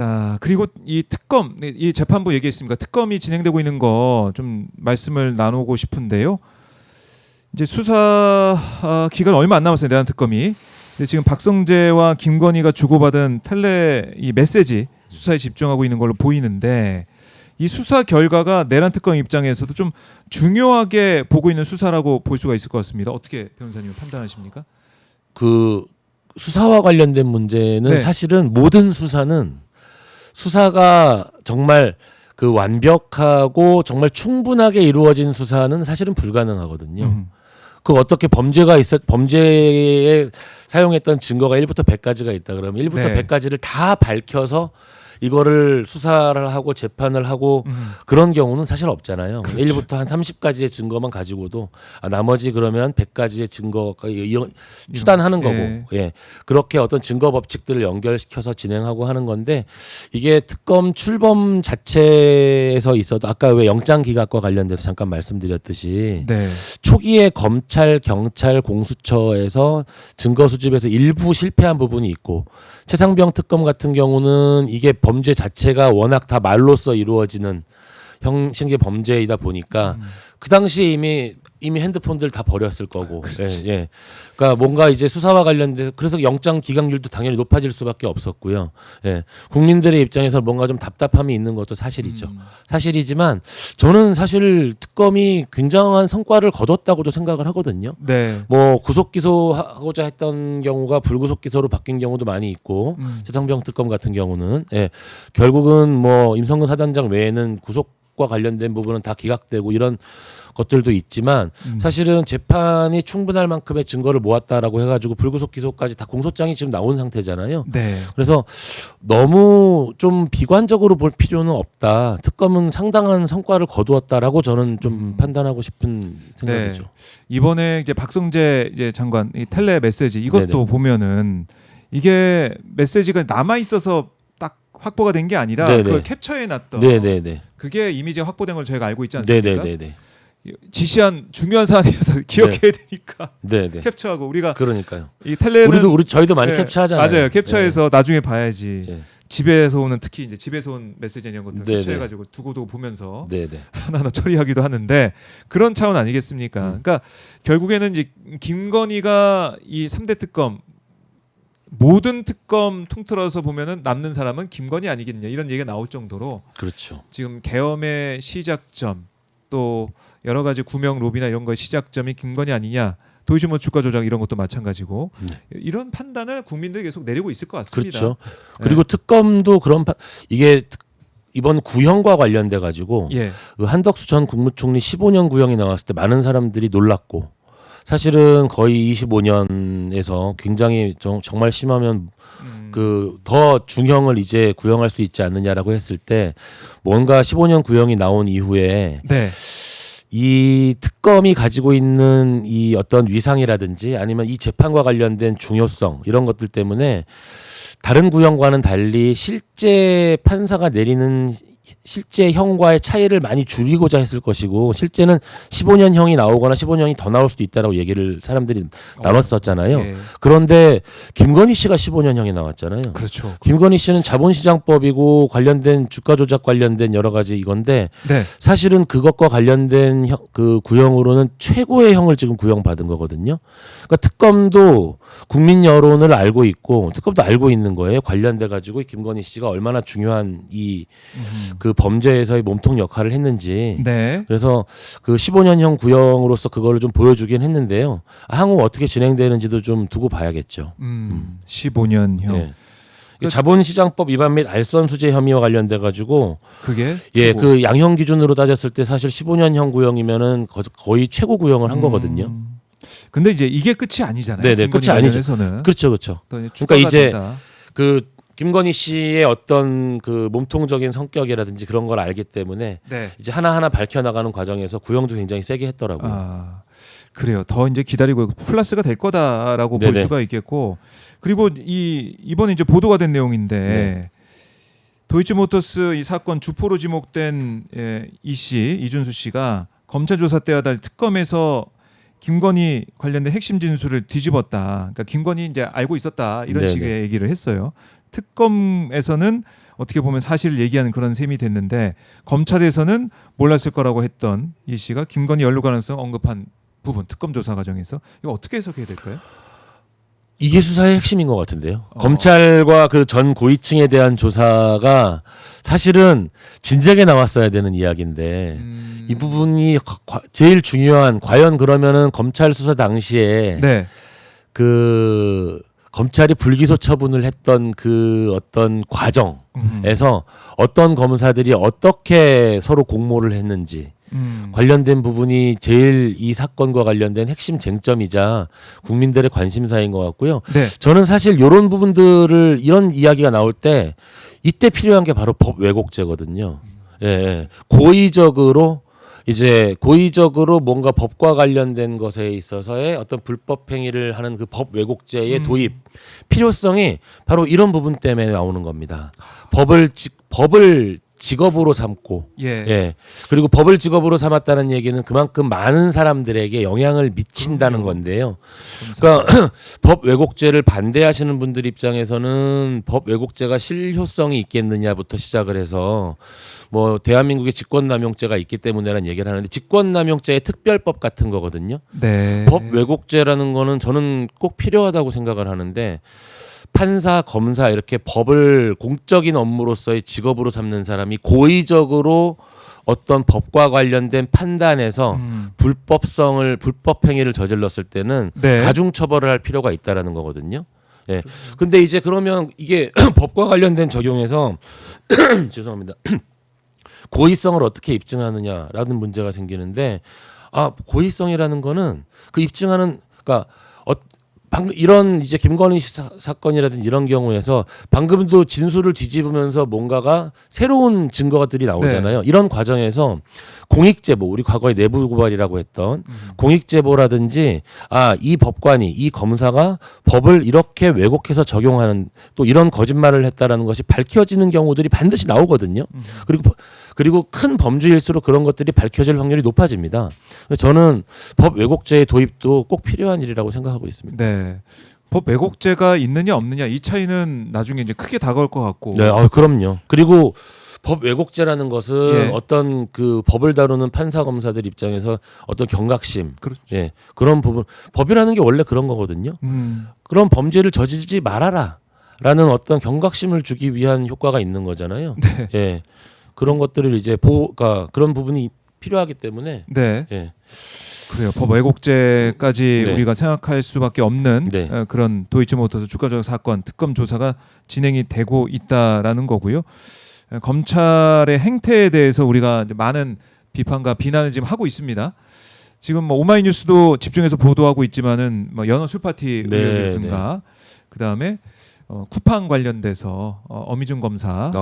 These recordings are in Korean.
아, 그리고 이 특검, 이 재판부 얘기했습니까? 특검이 진행되고 있는 거 좀 말씀을 나누고 싶은데요. 이제 수사 기간 얼마 안 남았어요. 내란 특검이. 근데 지금 박성재와 김건희가 주고받은 텔레 이 메시지 수사에 집중하고 있는 걸로 보이는데 이 수사 결과가 내란 특검 입장에서도 좀 중요하게 보고 있는 수사라고 볼 수가 있을 것 같습니다. 어떻게 변호사님 판단하십니까? 그 수사와 관련된 문제는 네. 사실은 모든 수사가 정말 그 완벽하고 정말 충분하게 이루어진 수사는 사실은 불가능하거든요. 그 어떻게 범죄에 사용했던 증거가 1부터 100까지가 있다 그러면 1부터 네. 100까지를 다 밝혀서 이거를 수사를 하고 재판을 하고 그런 경우는 사실 없잖아요. 그렇죠. 1부터 한 30가지의 증거만 가지고도 나머지 그러면 100가지의 증거가 추단하는 거고 예. 예. 그렇게 어떤 증거 법칙들을 연결시켜서 진행하고 하는 건데 이게 특검 출범 자체에서 있어도 아까 왜 영장 기각과 관련돼서 잠깐 말씀드렸듯이 네. 초기에 검찰, 경찰, 공수처에서 증거 수집에서 일부 실패한 부분이 있고 최상병 특검 같은 경우는 이게 범죄 자체가 워낙 다 말로써 이루어지는 형식의 범죄이다 보니까 그 당시에 이미 핸드폰들 다 버렸을 거고 예. 그러니까 뭔가 이제 수사와 관련돼서 그래서 영장 기각률도 당연히 높아질 수밖에 없었고요. 예. 국민들의 입장에서 뭔가 좀 답답함이 있는 것도 사실이죠. 사실이지만 저는 사실 특검이 굉장한 성과를 거뒀다고도 생각을 하거든요. 네. 뭐 구속 기소하고자 했던 경우가 불구속 기소로 바뀐 경우도 많이 있고 최상병 특검 같은 경우는 결국은 뭐 임성근 사단장 외에는 구속과 관련된 부분은 다 기각되고 이런 것들도 있지만 사실은 재판이 충분할 만큼의 증거를 모았다라고 해가지고 불구속 기소까지 다 공소장이 지금 나온 상태잖아요. 네. 그래서 너무 좀 비관적으로 볼 필요는 없다. 특검은 상당한 성과를 거두었다라고 저는 좀 판단하고 싶은 생각이죠. 네. 이번에 이제 박성재 이제 장관 이 텔레 메시지 이것도 네네. 보면은 이게 메시지가 남아 있어서 딱 확보가 된 게 아니라 네네. 그걸 캡처해 놨던 네네네. 그게 이미지가 확보된 걸 저희가 알고 있지 않습니까? 네네네네. 지시한 중요한 사안이어서 기억해야 되니까 네네. 캡처하고 우리가 그러니까요. 이 텔레는 저희도 많이 네, 캡처하잖아요. 맞아요. 캡처해서 나중에 봐야지. 네. 집에서 오는 특히 이제 집에서 온 메시지 이런 것들 네네. 캡처해가지고 두고두고 보면서 네네. 하나하나 처리하기도 하는데 그런 차원 아니겠습니까? 그러니까 결국에는 이제 김건희가 이 3대 특검 모든 특검 통틀어서 보면은 남는 사람은 김건희 아니겠냐 이런 얘기가 나올 정도로 그렇죠. 지금 계엄의 시작점 또 여러 가지 구명 로비나 이런 거의 시작점이 김건희 아니냐 도이치모 주가 조작 이런 것도 마찬가지고 이런 판단을 국민들이 계속 내리고 있을 것 같습니다. 그렇죠. 그리고 특검도 이게 이번 구형과 관련돼 가지고 예. 그 한덕수 전 국무총리 15년 구형이 나왔을 때 많은 사람들이 놀랐고 사실은 거의 25년에서 굉장히 정말 심하면 그 더 중형을 이제 구형할 수 있지 않느냐라고 했을 때 뭔가 15년 구형이 나온 이후에 네. 이 특검이 가지고 있는 이 어떤 위상이라든지 아니면 이 재판과 관련된 중요성 이런 것들 때문에 다른 구형과는 달리 실제 판사가 내리는 실제 형과의 차이를 많이 줄이고자 했을 것이고 실제는 15년형이 나오거나 15년이 더 나올 수도 있다라고 얘기를 사람들이 나눴었잖아요. 예. 그런데 김건희 씨가 15년형이 나왔잖아요. 그렇죠. 김건희 씨는 자본시장법이고 관련된 주가 조작 관련된 여러 가지 이건데 네. 사실은 그것과 관련된 그 구형으로는 최고의 형을 지금 구형받은 거거든요. 그러니까 특검도 국민 여론을 알고 있고 특검도 알고 있는 거예요. 관련돼 가지고 김건희 씨가 얼마나 중요한 그 범죄에서의 몸통 역할을 했는지. 네. 그래서 그 15년형 구형으로서 그거를 좀 보여주긴 했는데요. 향후 어떻게 진행되는지도 좀 두고 봐야겠죠. 15년형. 예. 자본시장법 위반 및 알선 수재 혐의와 관련돼 가지고 그게 예, 최고. 그 양형 기준으로 따졌을 때 사실 15년형 구형이면은 거의 최고 구형을 한 거거든요. 근데 이제 이게 끝이 아니잖아요. 네네, 끝이 아니죠. 관련해서는. 그렇죠, 그렇죠. 또 그러니까 이제 된다. 그 김건희 씨의 어떤 그 몸통적인 성격이라든지 그런 걸 알기 때문에 네. 이제 하나하나 밝혀나가는 과정에서 구형도 굉장히 세게 했더라고요. 아, 그래요. 더 이제 기다리고 플러스가 될 거다라고 볼 네네. 수가 있겠고 그리고 이번에 이제 보도가 된 내용인데 네. 도이치모터스 이 사건 주포로 지목된 이준수 씨가 검찰 조사 때와 달리 특검에서 김건희 관련된 핵심 진술을 뒤집었다. 그러니까 김건희 이제 알고 있었다 이런 네네. 식의 얘기를 했어요. 특검에서는 어떻게 보면 사실을 얘기하는 그런 셈이 됐는데 검찰에서는 몰랐을 거라고 했던 이 씨가 김건희 연루 가능성 언급한 부분 특검 조사 과정에서 이거 어떻게 해석해야 될까요? 이게 수사의 핵심인 것 같은데요. 검찰과 그 전 고위층에 대한 조사가 사실은 진작에 나왔어야 되는 이야기인데 이 부분이 제일 중요한 과연 그러면은 검찰 수사 당시에 네. 그 검찰이 불기소 처분을 했던 그 어떤 과정에서 어떤 검사들이 어떻게 서로 공모를 했는지 관련된 부분이 제일 이 사건과 관련된 핵심 쟁점이자 국민들의 관심사인 것 같고요. 네. 저는 사실 이런 부분들을 이런 이야기가 나올 때 이때 필요한 게 바로 법 왜곡죄거든요. 예, 예. 고의적으로 뭔가 법과 관련된 것에 있어서의 어떤 불법 행위를 하는 그 법 왜곡죄의 도입 필요성이 바로 이런 부분 때문에 나오는 겁니다. 법을 직업으로 삼고, 예. 그리고 법을 직업으로 삼았다는 얘기는 그만큼 많은 사람들에게 영향을 미친다는 건데요. 그러니까 법 왜곡죄를 반대하시는 분들 입장에서는 법 왜곡죄가 실효성이 있겠느냐부터 시작을 해서 뭐 대한민국에 직권남용죄가 있기 때문에라는 얘기를 하는데 직권남용죄의 특별법 같은 거거든요. 네. 법 왜곡죄라는 거는 저는 꼭 필요하다고 생각을 하는데 판사, 검사 이렇게 법을 공적인 업무로서의 직업으로 삼는 사람이 고의적으로 어떤 법과 관련된 판단에서 불법 행위를 저질렀을 때는 네. 가중 처벌을 할 필요가 있다라는 거거든요. 예. 근데 이제 그러면 이게 법과 관련된 적용에서 죄송합니다. 고의성을 어떻게 입증하느냐라는 문제가 생기는데 고의성이라는 거는 그 입증하는 그러니까 방금 이런 이제 김건희 사건이라든지 이런 경우에서 방금도 진술을 뒤집으면서 뭔가가 새로운 증거들이 나오잖아요. 이런 과정에서 공익제보, 우리 과거에 내부 고발이라고 했던 공익제보라든지 이 법관이 이 검사가 법을 이렇게 왜곡해서 적용하는 또 이런 거짓말을 했다라는 것이 밝혀지는 경우들이 반드시 나오거든요. 그리고 큰 범죄일수록 그런 것들이 밝혀질 확률이 높아집니다. 저는 법 왜곡죄의 도입도 꼭 필요한 일이라고 생각하고 있습니다. 네. 법 왜곡죄가 있느냐 없느냐 이 차이는 나중에 이제 크게 다가올 것 같고. 네, 그럼요. 그리고 법 왜곡죄라는 것은 어떤 그 법을 다루는 판사 검사들 입장에서 어떤 경각심, 그렇죠. 그런 부분 법이라는 게 원래 그런 거거든요. 그런 범죄를 저지르지 말아라라는 어떤 경각심을 주기 위한 효과가 있는 거잖아요. 네. 예, 그런 것들을 이제 그러니까 그런 부분이 필요하기 때문에. 네. 예. 그래요. 법 왜곡죄까지 네. 우리가 생각할 수밖에 없는 네. 그런 도이치모터스 주가조작 사건 특검 조사가 진행이 되고 있다라는 거고요. 검찰의 행태에 대해서 우리가 이제 많은 비판과 비난을 지금 하고 있습니다. 지금 뭐 오마이뉴스도 집중해서 보도하고 있지만은 뭐 연어 술파티 의혹이라든가 그다음에 쿠팡 관련돼서 어미준 검사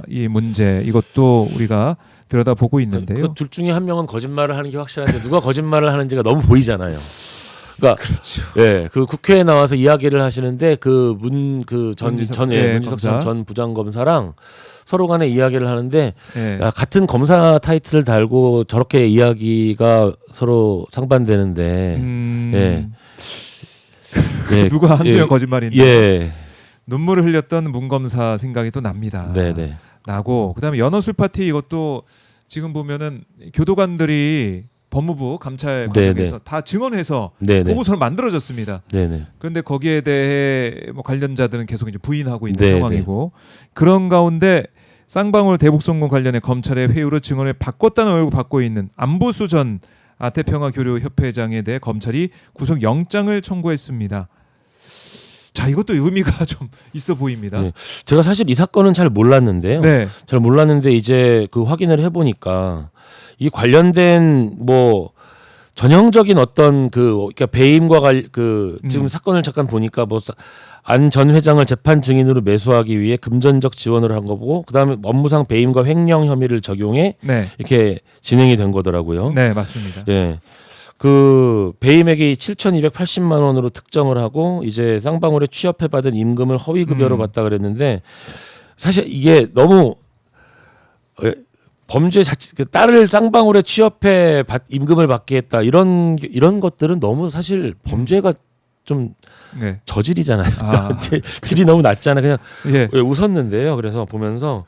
이 문제 이것도 우리가 들여다보고 있는데요. 둘 중에 한 명은 거짓말을 하는 게 확실한데 누가 거짓말을 하는지가 너무 보이잖아요. 그러니까 그렇죠. 그 국회에 나와서 이야기를 하시는데 문지석 전 부장검사랑 서로 간에 이야기를 하는데 같은 검사 타이틀을 달고 저렇게 이야기가 서로 상반되는데 누가 한 명 거짓말인데 눈물을 흘렸던 문 검사 생각이 또 납니다. 네네. 나고 그다음에 연어술 파티 이것도 지금 보면은 교도관들이 법무부 감찰 과정에서 다 증언해서 보고서를 만들어졌습니다. 그런데 거기에 대해 뭐 관련자들은 계속 이제 부인하고 있는 상황이고 그런 가운데 쌍방울 대북송금 관련해 검찰의 회유로 증언을 바꿨다는 의혹을 받고 있는 안보수 전 아태평화교류협회장에 대해 검찰이 구속영장을 청구했습니다. 자, 이것도 의미가 좀 있어 보입니다. 네. 제가 사실 이 사건은 잘 몰랐는데요. 잘 몰랐는데 이제 그 확인을 해보니까 이 관련된 뭐 전형적인 어떤 그러니까 배임과 지금 사건을 잠깐 보니까 뭐 안 전 회장을 재판 증인으로 매수하기 위해 금전적 지원을 한 거고 그다음에 업무상 배임과 횡령 혐의를 적용해 이렇게 진행이 된 거더라고요. 네, 맞습니다. 그 배임액이 7,280만 원으로 특정을 하고 이제 쌍방울에 취업해 받은 임금을 허위 급여로 받다 그랬는데 사실 이게 너무 범죄 자체 딸을 쌍방울에 취업해 임금을 받게 했다 이런 것들은 너무 사실 범죄가 좀 네. 저질이잖아요. 아. 질이 너무 낮잖아요. 그냥 예. 웃었는데요. 그래서 보면서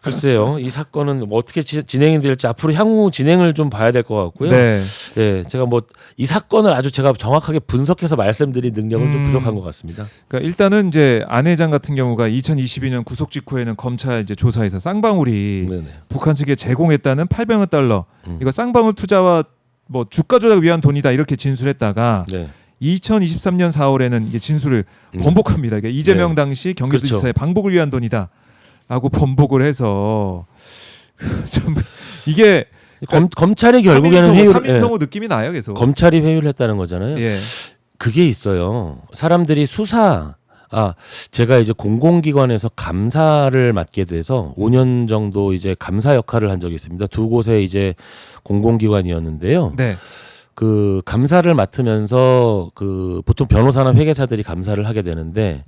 글쎄요, 이 사건은 뭐 어떻게 진행이 될지 앞으로 향후 진행을 좀 봐야 될 것 같고요. 네. 예, 제가 뭐 이 사건을 아주 제가 정확하게 분석해서 말씀드린 능력은 좀 부족한 것 같습니다. 그러니까 일단은 이제 안 회장 같은 경우가 2022년 구속 직후에는 검찰 이제 조사에서 쌍방울이 네네. 북한 측에 제공했다는 800억 달러 이거 쌍방울 투자와 뭐 주가 조작을 위한 돈이다 이렇게 진술했다가 네. 2023년 4월에는 이게 진술을 번복합니다. 그러니까 이재명 당시 경기도지사의 방북을 위한 돈이다라고 번복을 해서 좀 이게 검찰이 결국에는 회유를 3인성호 느낌이 나요, 계속. 검찰이 회유를 했다는 거잖아요. 예. 그게 있어요. 사람들이 제가 이제 공공기관에서 감사를 맡게 돼서 5년 정도 이제 감사 역할을 한 적이 있습니다. 두 곳의 이제 공공기관이었는데요. 네. 그 감사를 맡으면서 그 보통 변호사나 회계사들이 감사를 하게 되는데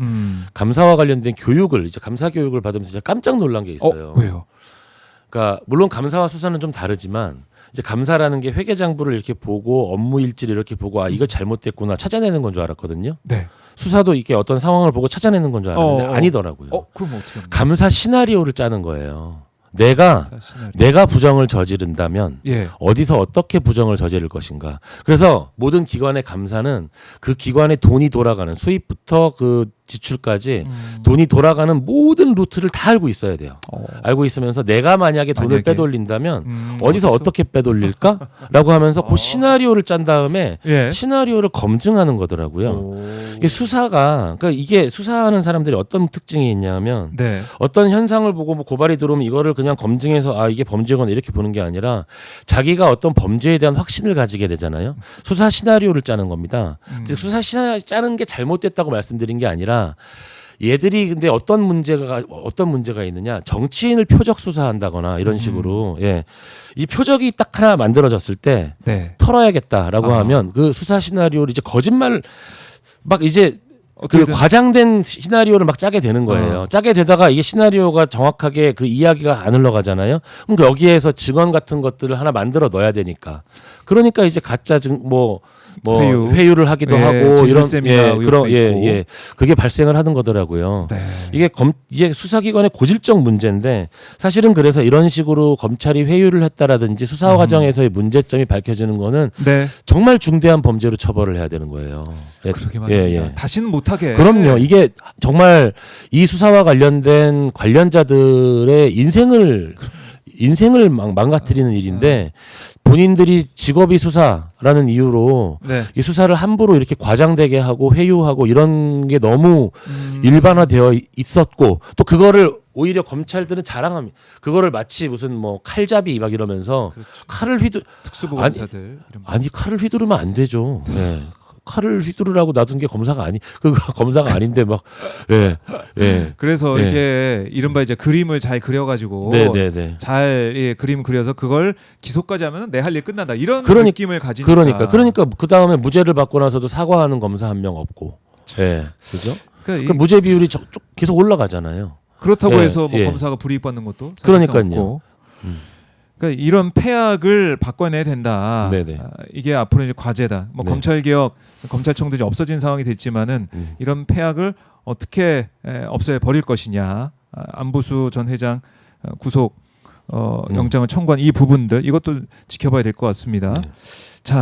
감사와 관련된 교육을 이제 감사 교육을 받으면서 제가 깜짝 놀란 게 있어요. 왜요? 그러니까 물론 감사와 수사는 좀 다르지만 이제 감사라는 게 회계장부를 이렇게 보고 업무 일지를 이렇게 보고 이거 잘못됐구나 찾아내는 건 줄 알았거든요. 네. 수사도 이렇게 어떤 상황을 보고 찾아내는 건 줄 알았는데 아니더라고요. 그럼 어떻게 합니까? 감사 시나리오를 짜는 거예요. 내가 부정을 저지른다면 예. 어디서 어떻게 부정을 저지를 것인가. 그래서 모든 기관의 감사는 그 기관의 돈이 돌아가는 수입부터 그 지출까지 돈이 돌아가는 모든 루트를 다 알고 있어야 돼요. 알고 있으면서 내가 만약에 돈을 빼돌린다면 어디서 어떻게 빼돌릴까라고 하면서 그 시나리오를 짠 다음에 예. 시나리오를 검증하는 거더라고요. 이게 수사가 그러니까 이게 수사하는 사람들이 어떤 특징이 있냐면 네. 어떤 현상을 보고 뭐 고발이 들어오면 이거를 그냥 검증해서 이게 범죄거나 이렇게 보는 게 아니라 자기가 어떤 범죄에 대한 확신을 가지게 되잖아요. 수사 시나리오를 짜는 겁니다. 수사 시나리오 짜는 게 잘못됐다고 말씀드린 게 아니라 얘들이 근데 어떤 문제가 있느냐 정치인을 표적 수사한다거나 이런 식으로 이 표적이 딱 하나 만들어졌을 때 네. 털어야겠다라고 하면 그 수사 시나리오를 이제 거짓말 막 이제 그 과장된 시나리오를 막 짜게 되는 거예요. 짜게 되다가 이게 시나리오가 정확하게 그 이야기가 안 흘러가잖아요. 그럼 여기에서 증언 같은 것들을 하나 만들어 넣어야 되니까. 그러니까 이제 가짜 회유를 하기도 하고 이런 그런 그게 발생을 하는 거더라고요. 네. 이게 수사기관의 고질적 문제인데 사실은 그래서 이런 식으로 검찰이 회유를 했다라든지 수사 과정에서의 문제점이 밝혀지는 거는 정말 중대한 범죄로 처벌을 해야 되는 거예요. 그러게 말입니다. 다시는 못하게. 그럼요. 이게 정말 이 수사와 관련된 관련자들의 인생을 망가뜨리는 일인데 본인들이 직업이 수사라는 이유로 이 수사를 함부로 이렇게 과장되게 하고 회유하고 이런 게 너무 일반화되어 있었고 또 그거를 오히려 검찰들은 자랑합니다. 그거를 마치 무슨 뭐 칼잡이 막 이러면서 칼을 특수보건사들 칼을 휘두르면 안 되죠. 네. 칼을 휘두르라고 놔둔 게 검사가 아닌데 막 그래서 이게 이른바 이제 그림을 잘 그려가지고 잘 그림 그려서 그걸 기소까지 하면 내 할 일 끝난다 이런 느낌을 가지니까 그러니까 그 다음에 무죄를 받고 나서도 사과하는 검사 한 명 없고 그죠? 그러니까 무죄 비율이 계속 올라가잖아요. 그렇다고 해서 뭐 검사가 불이익 받는 것도 그러니까요. 그러니까 이런 폐악을 바꿔내야 된다. 이게 앞으로 이제 과제다. 뭐 검찰 개혁, 검찰청도 없어진 상황이 됐지만은 이런 폐악을 어떻게 없애 버릴 것이냐. 안부수 전 회장 구속 영장을 청구한 이 부분들 이것도 지켜봐야 될 것 같습니다.